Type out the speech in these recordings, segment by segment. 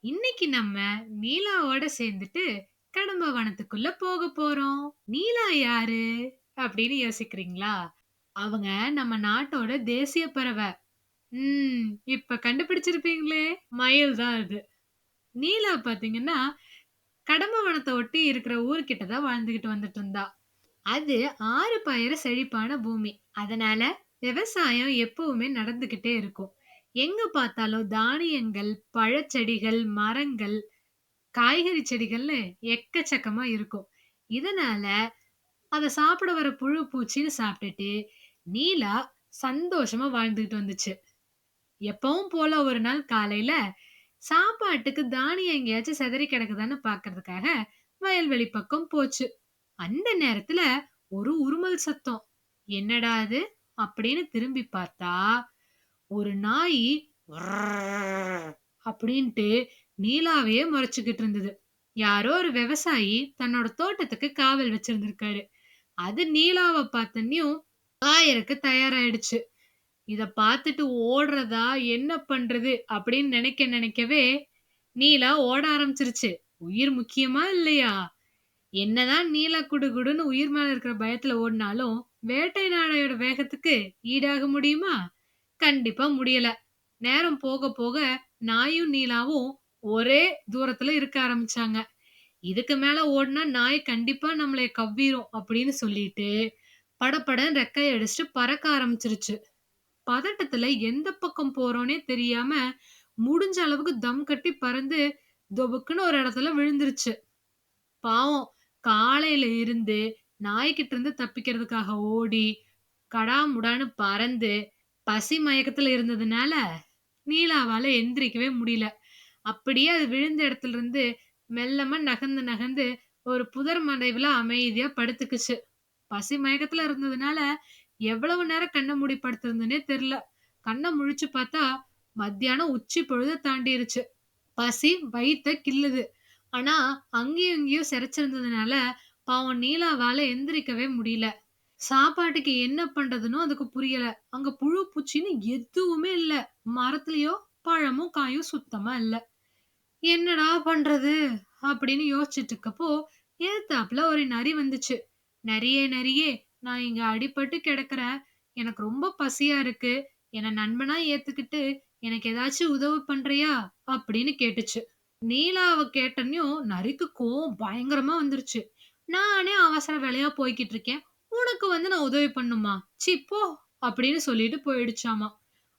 இன்னைக்கு நம்ம நீலாவோட சேர்ந்துட்டு கடம்ப வனத்துக்குள்ள போக போறோம். நீலா யாரு அப்படின்னு யோசிக்கிறீங்களா? அவங்க நம்ம நாட்டோட தேசிய பறவை. ம் இப்ப கண்டுபிடிச்சிருப்பீங்களே, மயில் தான் அது. நீலா பாத்தீங்கன்னா கடம்ப வனத்தை ஒட்டி இருக்கிற ஊர்கிட்ட தான் வாழ்ந்துகிட்டு வந்துட்டு இருந்தா. அது ஆறு பயிர செழிப்பான பூமி. அதனால விவசாயம் எப்பவுமே நடந்துகிட்டே இருக்கும். எங்க பார்த்தாலும் தானியங்கள், பழச்செடிகள், மரங்கள், காய்கறி செடிகள்னு எக்கச்சக்கமா இருக்கும். இதனால அத சாப்பிட வர புழு பூச்சின்னு சாப்பிட்டுட்டு நீலா சந்தோஷமா வாழ்ந்துகிட்டு வந்துச்சு. எப்பவும் போல ஒரு நாள் காலையில சாப்பாட்டுக்கு தானியம் எங்கேயாச்சும் சிதறி கிடக்குதான்னு பாக்குறதுக்காக வயல்வெளி பக்கம் போச்சு. அந்த நேரத்துல ஒரு உருமல் சத்தம். என்னடா அது அப்படின்னு திரும்பி பார்த்தா ஒரு நாய் அப்படின்ட்டு நீலாவையே முறைச்சுக்கிட்டு இருந்தது. யாரோ ஒரு விவசாயி தன்னோட தோட்டத்துக்கு காவல் வச்சிருந்திருக்காரு. அது நீலாவை பார்த்தனையும் ஆயருக்கு தயாராயிடுச்சு. இத பார்த்துட்டு ஓடுறதா என்ன பண்றது அப்படின்னு நினைக்கவே நீலா ஓட ஆரம்பிச்சிருச்சு. உயிர் முக்கியமா இல்லையா? என்னதான் நீலா குடுகுடுன்னு உயிர் மேல இருக்கிற பயத்துல ஓடினாலும் வேட்டை நாடையோட வேகத்துக்கு ஈடாக முடியுமா? கண்டிப்பா முடியல. நேரம் போக போக நாயும் நீலாவும் ஒரே தூரத்துல இருக்க ஆரம்பிச்சாங்க. இதுக்கு மேல ஓடுனா நாய் கண்டிப்பா நம்மளை கவ்விரும் அப்படின்னு சொல்லிட்டு படபடன்னு ரெக்கைய அடிச்சுட்டு பறக்க ஆரம்பிச்சிருச்சு. பதட்டத்துல எந்த பக்கம் போறோனே தெரியாம முடிஞ்ச அளவுக்கு தம் கட்டி பறந்து தொபுக்குன்னு ஒரு இடத்துல விழுந்துருச்சு. பாவம், காலையில இருந்து நாய்கிட்ட இருந்து தப்பிக்கிறதுக்காக ஓடி கடாமுடான்னு பறந்து பசி மயக்கத்துல இருந்ததுனால நீலாவால எந்திரிக்கவே முடியல. அப்படியே அது விழுந்த இடத்துல இருந்து மெல்லமா நகர்ந்து நகர்ந்து ஒரு புதர் மறைவுல அமைதியா படுத்துக்குச்சு. பசி மயக்கத்துல இருந்ததுனால எவ்வளவு நேரம் கண்ணை மூடி படுத்திருந்ததுனே தெரியல. கண்ணை முழிச்சு பார்த்தா மத்தியானம் உச்சி பொழுது தாண்டிருச்சு. பசி வயித்த கில்லுது. ஆனா அங்கேயும் இங்கேயும் சிரைச்சிருந்ததுனால பாவம் நீலாவால எந்திரிக்கவே முடியல. சாப்பாட்டுக்கு என்ன பண்றதுன்னு அதுக்கு புரியல. அங்க புழு பூச்சின்னு எதுவுமே இல்ல. மரத்துலயோ பழமும் காயும் சுத்தமா இல்ல. என்னடா பண்றது அப்படின்னு யோசிச்சுட்டு இருக்கப்போ எதிர்த்தாப்புல ஒரு நரி வந்துச்சு. நரியே, நான் இங்க அடிபட்டு கிடக்குறேன். எனக்கு ரொம்ப பசியா இருக்கு. என்ன நண்பனா ஏத்துக்கிட்டு எனக்கு ஏதாச்சும் உதவி பண்றியா அப்படின்னு கேட்டுச்சு. நீலாவ கேட்டனையும் நரிக்கு கோவம் பயங்கரமா வந்துருச்சு. நானே அவசர வேலையா போய்கிட்டு இருக்கேன், உனக்கு வந்து நான் உதவி பண்ணுமா? சீ போ அப்படின்னு சொல்லிட்டு போயிடுச்சாமா.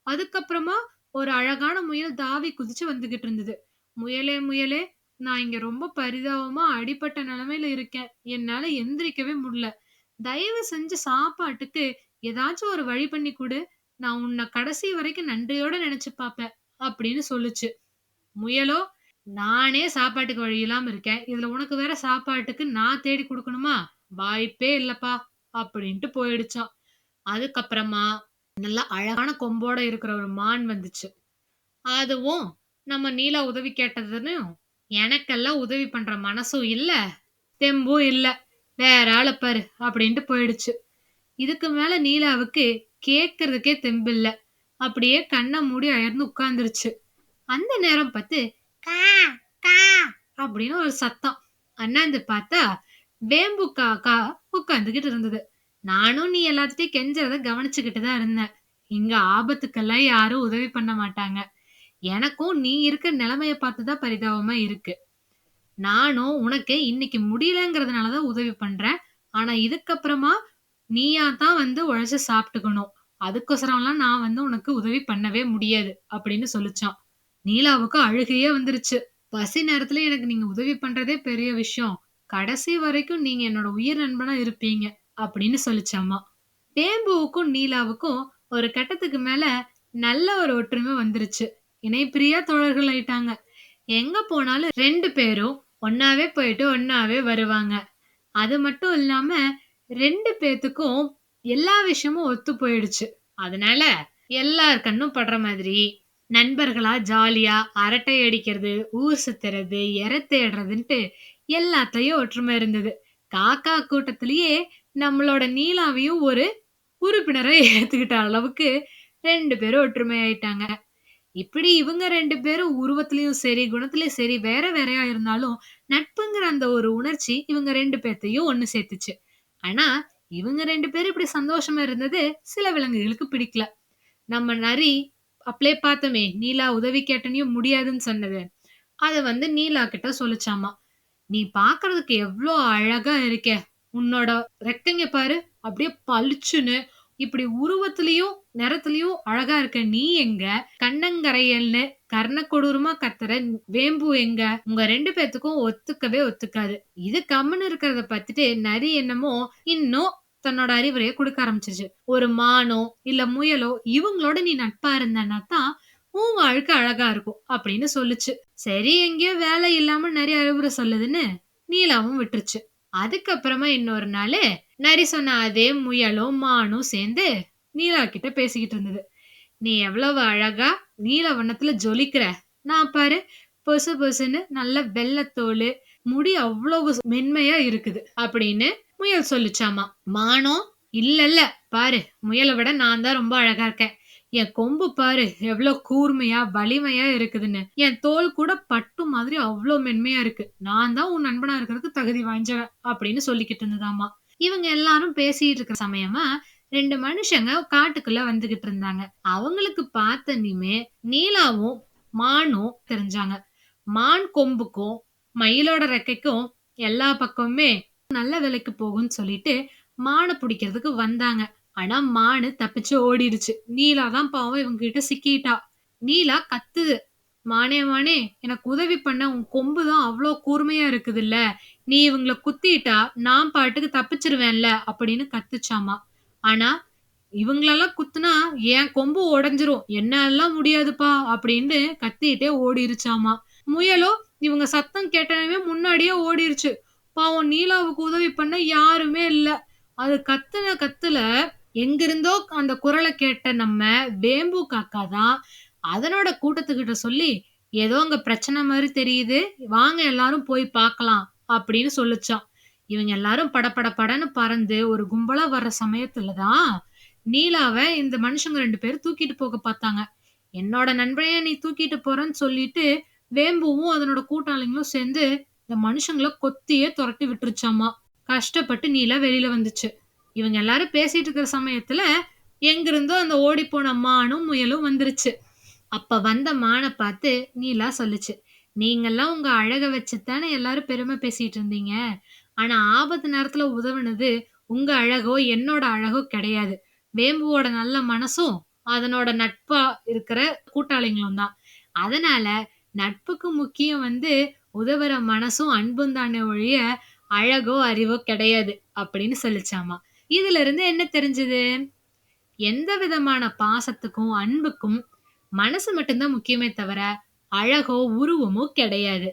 அதுக்கப்புறமா ஒரு அழகான முயல் தாவி குதிச்சு வந்துகிட்டு இருந்தது. முயலே, நான் இங்க ரொம்ப பரிதாபமா அடிபட்ட நிலைமையில இருக்கேன். என்னால எந்திரிக்கவே முடியல. தயவு செஞ்சு சாப்பாட்டுக்கு ஏதாச்சும் ஒரு வழி பண்ணி கொடு. நான் உன்னை கடைசி வரைக்கும் நன்றியோட நினைச்சு பாப்பேன் அப்படின்னு சொல்லுச்சு. முயலோ, நானே சாப்பாட்டுக்கு வழி இல்லாம இருக்கேன். இதுல உனக்கு வேற சாப்பாட்டுக்கு நான் தேடி கொடுக்கணுமா? வாய்ப்பே இல்லப்பா அப்படின்ட்டு போயிடுச்சாம். அதுக்கப்புறமா நல்லா அழகான கொம்போட இருக்கிற ஒரு மான் வந்துச்சு. அதுவும் நம்ம நீலா உதவி கேட்டதுன்னு எனக்கெல்லாம் உதவி பண்ற மனசும் இல்ல, தெம்பும் இல்ல, வேற ஆள பாரு அப்படின்ட்டு போயிடுச்சு. இதுக்கு மேல நீலாவுக்கு கேக்குறதுக்கே தெம்பு இல்ல. அப்படியே கண்ணை மூடி அயர்ந்து உட்கார்ந்துருச்சு. அந்த நேரம் பார்த்து கா கா அப்படின்னு ஒரு சத்தம். அண்ணாந்து பார்த்தா வேம்பு காக்கா உட்கார்ந்துகிட்டு இருந்தது. நானும் நீ எல்லாத்தையும் கெஞ்சறத கவனிச்சுக்கிட்டு தான் இருந்தேன். இங்க ஆபத்துக்கெல்லாம் யாரும் உதவி பண்ண மாட்டாங்க. எனக்கும் நீ இருக்க நிலைமைய பார்த்துதான் பரிதாபமா இருக்கு. நானும் உனக்கு இன்னைக்கு முடியலங்கிறதுனாலதான் உதவி பண்றேன். ஆனா இதுக்கப்புறமா நீயா தான் வந்து உழைச்சு சாப்பிட்டுக்கணும். அதுக்கோசரம்லாம் நான் வந்து உனக்கு உதவி பண்ணவே முடியாது அப்படின்னு சொல்லிச்சான். நீலாவுக்கு அழுகையே வந்துருச்சு. பசி நேரத்துல எனக்கு நீங்க உதவி பண்றதே பெரிய விஷயம். கடைசி வரைக்கும் நீங்க என்னோட உயிர் நண்பனா இருப்பீங்க அப்படின்னு சொல்லிச்சாமா. வேம்புவுக்கும் நீலாவுக்கும் ஒரு கட்டத்துக்கு மேல நல்ல ஒரு ஒற்றுமை வந்துருச்சு. இணைப்பிரியா தோழர்கள் ஆயிட்டாங்க. எங்க போனாலும் 2 பேரும் ஒன்னாவே போயிட்டு ஒன்னாவே வருவாங்க. அது மட்டும் இல்லாம 2 பேத்துக்கும் எல்லா விஷயமும் ஒத்து போயிடுச்சு. அதனால எல்லார் கண்ணும் படுற மாதிரி நண்பர்களா ஜாலியா அரட்டை அடிக்கிறது, ஊர் சுத்துறது, எரை தேடுறதுன்ட்டு எல்லாத்தையும் ஒற்றுமை இருந்தது. காக்கா கூட்டத்திலேயே நம்மளோட நீலாவையும் ஒரு உறுப்பினரை ஏத்துக்கிட்ட அளவுக்கு 2 பேரும் ஒற்றுமை ஆயிட்டாங்க. இப்படி இவங்க 2 பேரும் உருவத்திலயும் சரி, குணத்திலயும் சரி வேற வேறையா இருந்தாலும், நட்புங்கிற அந்த ஒரு உணர்ச்சி இவங்க 2 பேத்தையும் ஒண்ணு சேர்த்துச்சு. ஆனா, இவங்க 2 பேரும் இப்படி சந்தோஷமா இருந்தது சில விலங்குகளுக்கு பிடிக்கல. நம்ம நரி அப்பலே பார்த்தோமே, நீலா உதவி கேட்டனையும் முடியாதுன்னு சொன்னது. அத நீலா கிட்ட சொல்லுச்சாமா. "நீ பார்க்கறதுக்கு எவ்ளோ அழகா இருக்க. உன்னோட ரெக்கைங்க பாரு, அப்படியே பளிச்சுன்னு, இப்படி உருவத்திலயும், நிறத்திலயும் அழகா இருக்க நீ எங்க? கன்னங்கரையல்னு கர்ண கொடூரமா கத்துற வேம்பு எங்க? உங்க 2 பேத்துக்கும் ஒத்துக்கவே ஒத்துக்காது." இது கம்முனு இருக்கிறத பார்த்துட்டு நரி என்னமோ இன்னும் தன்னோட அறிவுரைய குடுக்க ஆரம்பிச்சுருச்சு. "ஒரு மானோ, இல்ல முயலோ இவங்களோட நீ நட்பா இருந்தன்னா தான் உன் வாழ்க்கை அழகா இருக்கும்." அப்படின்னு சொல்லுச்சு. சரி எங்கேயோ வேலை இல்லாம நரி அறிவுரை சொல்லுதுன்னு நீலாவும் விட்டுருச்சு. அதுக்கப்புறமா இன்னொரு நாளு நரி சொன்ன அதே முயலும் மானும் சேர்ந்து நீலா கிட்ட பேசிக்கிட்டு இருந்தது. "நீ எவ்வளவு அழகா நீல வண்ணத்துல ஜொலிக்கிற. நான் பாரு பொசு பொசுன்னு நல்ல வெள்ளத்தோலு, முடி அவ்வளவு மென்மையா இருக்குது." அப்படின்னு முயல் சொல்லுச்சாமா. மானும் இல்ல இல்ல பாரு, முயலை விட நான் தான் ரொம்ப அழகா இருக்கேன். என் கொம்பு பாரு எவ்வளவு கூர்மையா வலிமையா இருக்குதுன்னு. என் தோல் கூட பட்டு மாதிரி அவ்வளவு மென்மையா இருக்கு. நான் தான் உன் நண்பனா இருக்கிறதுக்கு தகுதி வாய்ஞ்சவன் அப்படின்னு சொல்லிக்கிட்டு இருந்ததாமா. இவங்க எல்லாரும் பேசிட்டு இருக்கிற சமயமா 2 மனுஷங்க காட்டுக்குள்ள வந்துகிட்டு இருந்தாங்க. அவங்களுக்கு பார்த்தனியுமே நீலாவும் மானும் தெரிஞ்சாங்க. மான் கொம்புக்கும் மயிலோட ரெக்கைக்கும் எல்லா பக்கமுமே நல்ல விலைக்கு போகும்னு சொல்லிட்டு மான பிடிக்கிறதுக்கு வந்தாங்க. ஆனா மானு தப்பிச்சு ஓடிடுச்சு. நீலா தான் பாவம் இவங்க கிட்ட சிக்கிட்டா. நீலா கத்துது. "மானே மானே எனக்கு உதவி பண்ண உன் கொம்பு தான் அவ்ளோ கூர்மையா இருக்குதுல்ல. நீ இவங்கள குத்திட்டா நான் பாட்டுக்கு தப்பிச்சிருவேன்ல." அப்படின்னு கத்துச்சாமா. ஆனா இவங்களெல்லாம் குத்துனா என் கொம்பு உடைஞ்சிரும். என்னாலலாம் முடியாதுப்பா அப்படின்னு கத்திட்டே ஓடிருச்சாமா. முயலோ இவங்க சத்தம் கேட்டனவே முன்னாடியே ஓடிருச்சு. பாவம் நீலாவுக்கு உதவி பண்ண யாருமே இல்ல. அது கத்துன கத்துல எங்கிருந்தோ அந்த குரல கேட்ட நம்ம வேம்பு காக்கா தான் அதனோட கூட்டத்துக்கிட்ட சொல்லி, "ஏதோ அங்க பிரச்சனை மாரி தெரியுது. வாங்க எல்லாரும் போய் பார்க்கலாம்." அப்படின்னு சொல்லுச்சாம். இவங்க எல்லாரும் படபட படன்னு பறந்து ஒரு கும்பலா வர்ற சமயத்துல தான் நீலாவ இந்த மனுஷங்க 2 பேரும் தூக்கிட்டு போக பார்த்தாங்க. என்னோட நண்பனையே நீ தூக்கிட்டு போறன்னு சொல்லிட்டு வேம்புவும் அதனோட கூட்டாளிங்களும் சேர்ந்து இந்த மனுஷங்கள கொத்தியே துரத்தி விட்டுருச்சாமா. கஷ்டப்பட்டு நீலா வெளியில வந்துச்சு. இவங்க எல்லாரும் பேசிட்டு இருக்கிற சமயத்துல எங்கிருந்தோ அந்த ஓடிப்போன மானும் முயலும் வந்துருச்சு. அப்ப வந்த மான பார்த்து நீலா சொல்லுச்சு. "நீங்கெல்லாம் உங்க அழக வச்சு தானே எல்லாரும் பெருமை பேசிட்டு இருந்தீங்க. ஆனா ஆபத்து நேரத்துல உதவுனது உங்க அழகோ என்னோட அழகோ கிடையாது. வேம்புவோட நல்ல மனசும் அதனோட நட்பா இருக்கிற கூட்டாளிங்களும் தான். அதனால நட்புக்கு முக்கியம் உதவுற மனசும் அன்பும் தானே ஒழிய அழகோ அறிவோ கிடையாது." அப்படின்னு சொல்லிச்சாமா. இதுல இருந்து என்ன தெரிஞ்சது? எந்த விதமான பாசத்துக்கும் அன்புக்கும் மனசு மட்டும்தான் முக்கியமே தவிர அழகோ உருவமோ கிடையாது.